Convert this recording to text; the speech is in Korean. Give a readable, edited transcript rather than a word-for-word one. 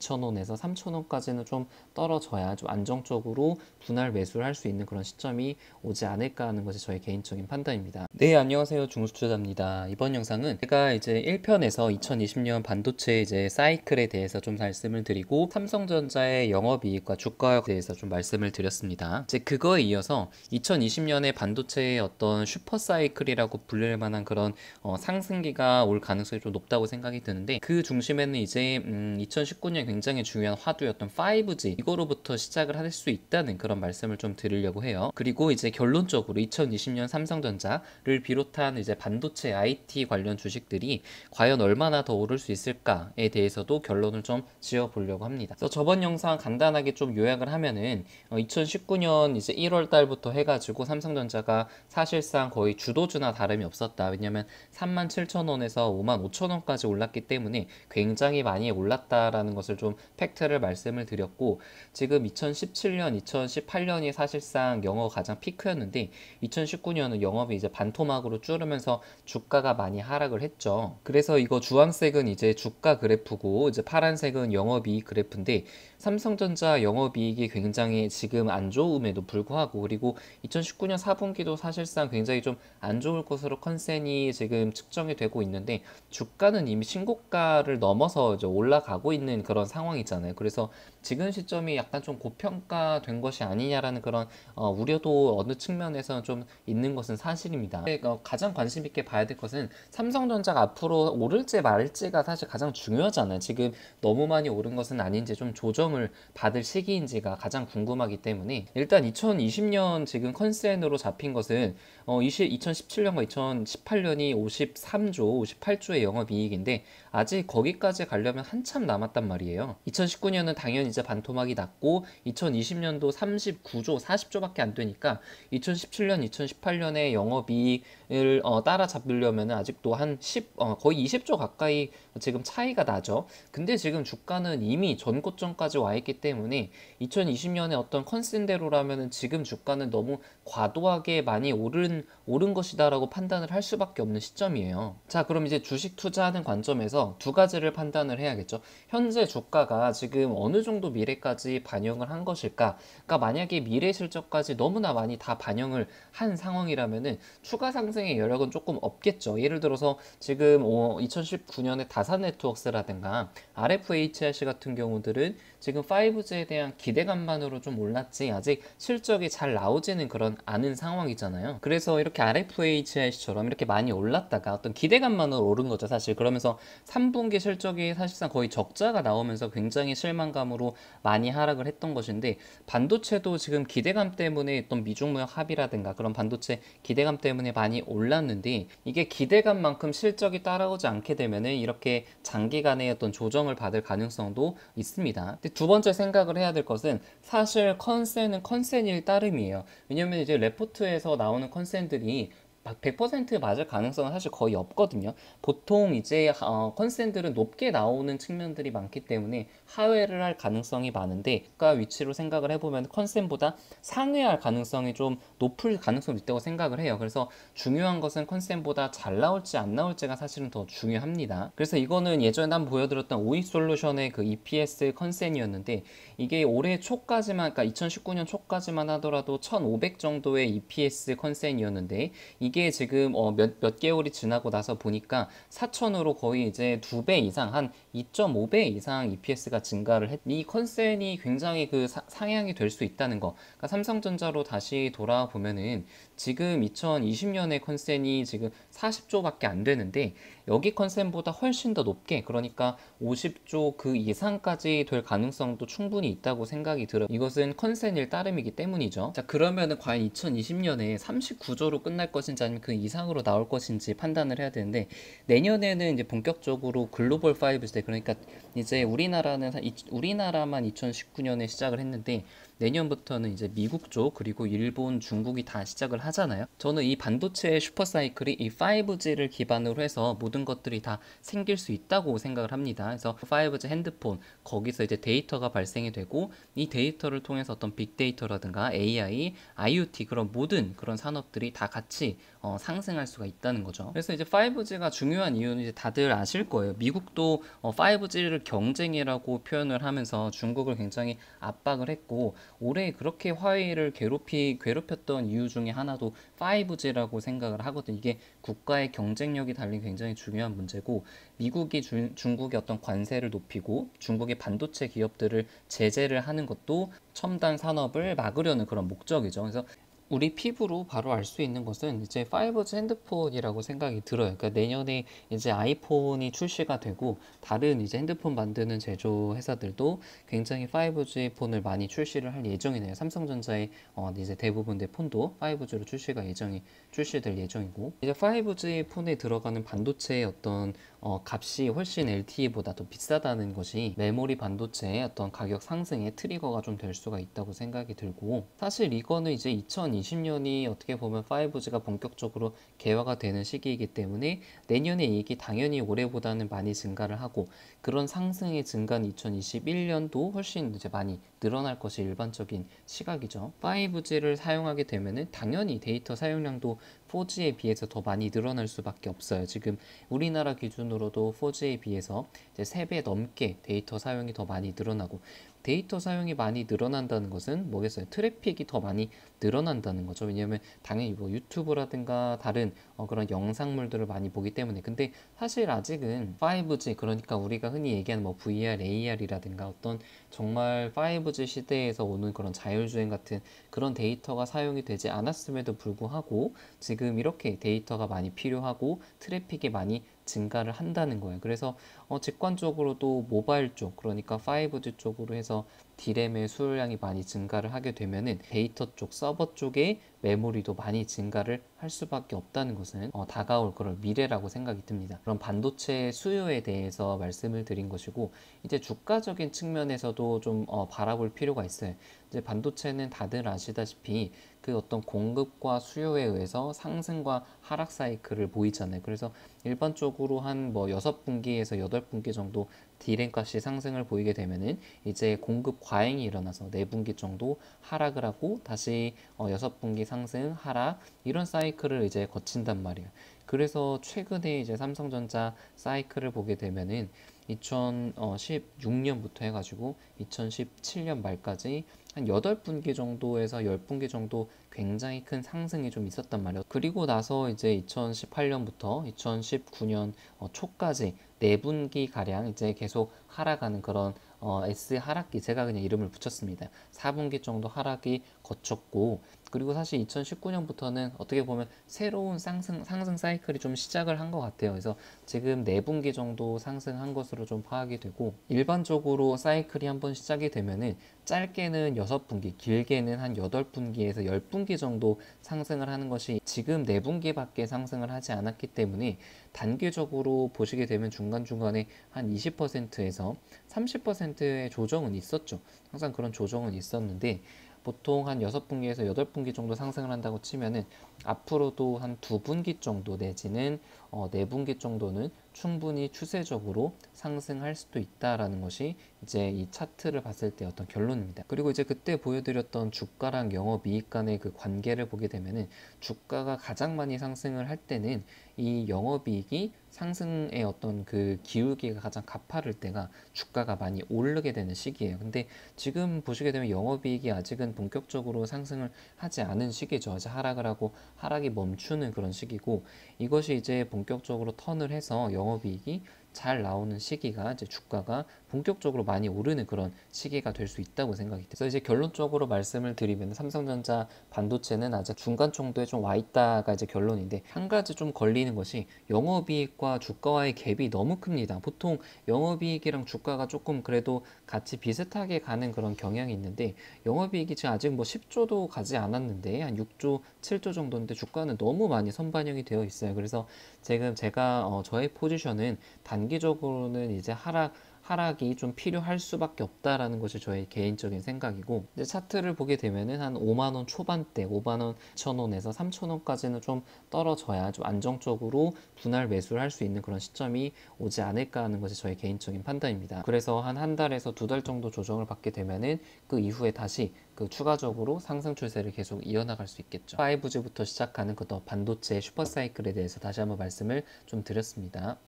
2,000원에서 3,000원까지는 좀 떨어져야 좀 안정적으로 분할 매수를 할 수 있는 그런 시점이 오지 않을까 하는 것이 저의 개인적인 판단입니다. 네, 안녕하세요. 중수투자입니다. 이번 영상은 제가 이제 1편에서 2020년 반도체 이제 사이클에 대해서 좀 말씀을 드리고 삼성전자의 영업이익과 주가에 대해서 좀 말씀을 드렸습니다. 이제 그거에 이어서 2020년에 반도체의 어떤 슈퍼 사이클이라고 불릴 만한 그런 상승기가 올 가능성이 좀 높다고 생각이 드는데, 그 중심에는 이제 2019년 굉장히 중요한 화두였던 5G 이거로부터 시작을 할 수 있다는 그런 말씀을 좀 드리려고 해요. 그리고 이제 결론적으로 2020년 삼성전자를 비롯한 이제 반도체 IT 관련 주식들이 과연 얼마나 더 오를 수 있을까에 대해서도 결론을 좀 지어 보려고 합니다. 그래서 저번 영상 간단하게 좀 요약을 하면은 2019년 이제 1월 달부터 해가지고 삼성전자가 사실상 거의 주도주나 다름이 없었다. 왜냐면 37,000원에서 55,000원까지 올랐기 때문에 굉장히 많이 올랐다라는 것을 좀 팩트를 말씀을 드렸고, 지금 2017년, 2018년이 사실상 영업 가장 피크였는데 2019년은 영업이 이제 반토막으로 줄으면서 주가가 많이 하락을 했죠. 그래서 이거 주황색은 이제 주가 그래프고 이제 파란색은 영업이익 그래프인데, 삼성전자 영업이익이 굉장히 지금 안 좋음에도 불구하고, 그리고 2019년 4분기도 사실상 굉장히 좀 안 좋을 것으로 컨센이 지금 측정이 되고 있는데, 주가는 이미 신고가를 넘어서 이제 올라가고 있는 그런 상황이잖아요. 그래서 지금 시점이 약간 좀 고평가된 것이 아니냐라는 그런 우려도 어느 측면에서는 좀 있는 것은 사실입니다. 가장 관심 있게 봐야 될 것은 삼성전자가 앞으로 오를지 말지가 사실 가장 중요하잖아요. 지금 너무 많이 오른 것은 아닌지, 좀 조정을 받을 시기인지가 가장 궁금하기 때문에, 일단 2020년 지금 컨센으로 잡힌 것은 2017년과 2018년이 53조, 58조의 영업이익인데 아직 거기까지 가려면 한참 남았단 말이에요. 2019년은 당연히 이제 반토막이 났고 2020년도 39조, 40조밖에 안 되니까 2017년, 2018년의 영업이익을 따라잡으려면 아직도 한 거의 20조 가까이 지금 차이가 나죠. 근데 지금 주가는 이미 전고점까지 와 있기 때문에 2020년에 어떤 컨센대로라면 지금 주가는 너무 과도하게 많이 오른 것이다라고 판단을 할 수밖에 없는 시점이에요. 자, 그럼 이제 주식 투자하는 관점에서 두 가지를 판단을 해야겠죠. 현재 주가가 지금 어느 정도 미래까지 반영을 한 것일까? 그러니까 만약에 미래 실적까지 너무나 많이 다 반영을 한 상황이라면은 추가 상승의 여력은 조금 없겠죠. 예를 들어서 지금 2019년에 다산네트워크스라든가 RFHIC 같은 경우들은 지금 5G에 대한 기대감만으로 좀 올랐지 아직 실적이 잘 나오지는 그런 않은 상황이잖아요. 그래서 이렇게 RFHIC처럼 이렇게 많이 올랐다가 어떤 기대감만으로 오른 거죠, 사실. 그러면서 3분기 실적이 사실상 거의 적자가 나오면서 굉장히 실망감으로 많이 하락을 했던 것인데, 반도체도 지금 기대감 때문에 어떤 미중무역 합의라든가 그런 반도체 기대감 때문에 많이 올랐는데, 이게 기대감만큼 실적이 따라오지 않게 되면은 이렇게 장기간의 어떤 조정을 받을 가능성도 있습니다. 근데 두 번째 생각을 해야 될 것은 사실 컨센은 컨센일 따름이에요. 왜냐면 이제 레포트에서 나오는 컨센들이 100% 맞을 가능성은 사실 거의 없거든요. 보통 이제 컨센들은 높게 나오는 측면들이 많기 때문에 하회를 할 가능성이 많은데, 가 위치로 생각을 해보면 컨센보다 상회할 가능성이 좀 높을 가능성이 있다고 생각을 해요. 그래서 중요한 것은 컨센보다 잘 나올지 안 나올지가 사실은 더 중요합니다. 그래서 이거는 예전에 한번 보여드렸던 오이솔루션의 그 EPS 컨센이었는데, 이게 올해 초까지만, 그러니까 2019년 초까지만 하더라도 1500 정도의 EPS 컨센이었는데, 이게 지금 몇 개월이 지나고 나서 보니까 4천으로 거의 이제 2배 이상, 한 2.5배 이상 EPS가 증가를 이 컨센이 굉장히 그 상향이 될 수 있다는 거. 그러니까 삼성전자로 다시 돌아보면은 지금 2020년의 컨센이 지금 40조밖에 안 되는데, 여기 컨센보다 훨씬 더 높게, 그러니까 50조 그 이상까지 될 가능성도 충분히 있다고 생각이 들어요. 이것은 컨센일 따름이기 때문이죠. 자, 그러면은 과연 2020년에 39조로 끝날 것인지 아니면 그 이상으로 나올 것인지 판단을 해야 되는데, 내년에는 이제 본격적으로 글로벌 5시대, 그러니까 이제 우리나라만 2019년에 시작을 했는데 내년부터는 이제 미국 쪽 그리고 일본, 중국이 다 시작을 하잖아요. 저는 이 반도체의 슈퍼사이클이 이 5G를 기반으로 해서 모든 것들이 다 생길 수 있다고 생각을 합니다. 그래서 5G 핸드폰, 거기서 이제 데이터가 발생이 되고 이 데이터를 통해서 어떤 빅데이터라든가 AI, IoT 그런 모든 그런 산업들이 다 같이 상승할 수가 있다는 거죠. 그래서 이제 5G가 중요한 이유는 이제 다들 아실 거예요. 미국도 5G를 경쟁이라고 표현을 하면서 중국을 굉장히 압박을 했고, 올해 그렇게 화웨이를 괴롭혔던 이유 중에 하나도 5G라고 생각을 하거든요. 이게 국가의 경쟁력이 달린 굉장히 중요한 문제고, 미국이 중국의 어떤 관세를 높이고 중국의 반도체 기업들을 제재를 하는 것도 첨단 산업을 막으려는 그런 목적이죠. 그래서 우리 피부로 바로 알 수 있는 것은 이제 5G 핸드폰이라고 생각이 들어요. 그러니까 내년에 이제 아이폰이 출시가 되고 다른 이제 핸드폰 만드는 제조 회사들도 굉장히 5G 폰을 많이 출시를 할 예정이네요. 삼성전자의 이제 대부분의 폰도 5G로 출시될 예정이고, 이제 5G 폰에 들어가는 반도체의 어떤 값이 훨씬 LTE보다 더 비싸다는 것이 메모리 반도체의 어떤 가격 상승의 트리거가 좀 될 수가 있다고 생각이 들고, 사실 이거는 이제 2020년이 어떻게 보면 5G가 본격적으로 개화가 되는 시기이기 때문에 내년에 이익이 당연히 올해보다는 많이 증가를 하고, 그런 상승의 증가는 2021년도 훨씬 이제 많이 늘어날 것이 일반적인 시각이죠. 5G를 사용하게 되면은 당연히 데이터 사용량도 4G에 비해서 더 많이 늘어날 수밖에 없어요. 지금 우리나라 기준으로도 4G에 비해서 이제 3배 넘게 데이터 사용이 더 많이 늘어나고, 데이터 사용이 많이 늘어난다는 것은 뭐겠어요? 트래픽이 더 많이 늘어난다는 거죠. 왜냐하면 당연히 뭐 유튜브라든가 다른 그런 영상물들을 많이 보기 때문에. 근데 사실 아직은 5G, 그러니까 우리가 흔히 얘기하는 뭐 VR, AR이라든가 어떤 정말 5G 시대에서 오는 그런 자율주행 같은 그런 데이터가 사용이 되지 않았음에도 불구하고 지금 이렇게 데이터가 많이 필요하고 트래픽이 많이 증가를 한다는 거예요. 그래서 직관적으로도 모바일 쪽, 그러니까 5G 쪽으로 해서 D램의 수요량이 많이 증가를 하게 되면은 데이터 쪽, 서버 쪽에 메모리도 많이 증가를 할 수밖에 없다는 것은 다가올 그런 미래라고 생각이 듭니다. 그런 반도체 수요에 대해서 말씀을 드린 것이고, 이제 주가적인 측면에서도 좀 바라볼 필요가 있어요. 이제 반도체는 다들 아시다시피 그 어떤 공급과 수요에 의해서 상승과 하락 사이클을 보이잖아요. 그래서 일반적으로 한 뭐 6분기에서 8분기 정도 D램 값이 상승을 보이게 되면은 이제 공급 과잉이 일어나서 4분기 정도 하락을 하고 다시 6분기 상승, 하락, 이런 사이클을 이제 거친단 말이에요. 그래서 최근에 이제 삼성전자 사이클을 보게 되면은 2016년부터 해가지고 2017년 말까지 한 8분기 정도에서 10분기 정도 굉장히 큰 상승이 좀 있었단 말이에요. 그리고 나서 이제 2018년부터 2019년 초까지 4분기 가량 이제 계속 하락하는 그런 S 하락기, 제가 그냥 이름을 붙였습니다. 4분기 정도 하락이 거쳤고, 그리고 사실 2019년부터는 어떻게 보면 새로운 상승 사이클이 좀 시작을 한 것 같아요. 그래서 지금 4분기 정도 상승한 것으로 좀 파악이 되고, 일반적으로 사이클이 한번 시작이 되면은 짧게는 6분기, 길게는 한 8분기에서 10분기 정도 상승을 하는 것이, 지금 4분기밖에 상승을 하지 않았기 때문에 단기적으로 보시게 되면 중간중간에 한 20%에서 30%의 조정은 있었죠. 항상 그런 조정은 있었는데, 보통 한 6분기에서 8분기 정도 상승을 한다고 치면은 앞으로도 한 2분기 정도 내지는 4분기 정도는 충분히 추세적으로 상승할 수도 있다라는 것이 이제 이 차트를 봤을 때 어떤 결론입니다. 그리고 이제 그때 보여드렸던 주가랑 영업이익 간의 그 관계를 보게 되면은 주가가 가장 많이 상승을 할 때는 이 영업이익이 상승의 어떤 그 기울기가 가장 가파를 때가 주가가 많이 오르게 되는 시기예요. 근데 지금 보시게 되면 영업이익이 아직은 본격적으로 상승을 하지 않은 시기죠. 이제 하락을 하고 하락이 멈추는 그런 시기고, 이것이 이제 본격적으로 턴을 해서 영업이익이 잘 나오는 시기가 이제 주가가 본격적으로 많이 오르는 그런 시기가 될 수 있다고 생각이 돼요. 그래서 이제 결론적으로 말씀을 드리면 삼성전자 반도체는 아직 중간 정도에 좀 와 있다가 이제 결론인데, 한 가지 좀 걸리는 것이 영업이익과 주가와의 갭이 너무 큽니다. 보통 영업이익이랑 주가가 조금 그래도 같이 비슷하게 가는 그런 경향이 있는데, 영업이익이 지금 아직 뭐 10조도 가지 않았는데 한 6조, 7조 정도인데 주가는 너무 많이 선반영이 되어 있어요. 그래서 지금 제가 저의 포지션은 단기적으로는 이제 하락이 좀 필요할 수밖에 없다라는 것이 저의 개인적인 생각이고, 이제 차트를 보게 되면은 한 5만 원 초반대, 5만 원 2천 원에서 3천 원까지는 좀 떨어져야 좀 안정적으로 분할 매수를 할 수 있는 그런 시점이 오지 않을까 하는 것이 저의 개인적인 판단입니다. 그래서 한 달에서 2달 정도 조정을 받게 되면은 그 이후에 다시 그 추가적으로 상승 추세를 계속 이어나갈 수 있겠죠. 5G부터 시작하는 그 반도체 슈퍼사이클에 대해서 다시 한번 말씀을 좀 드렸습니다.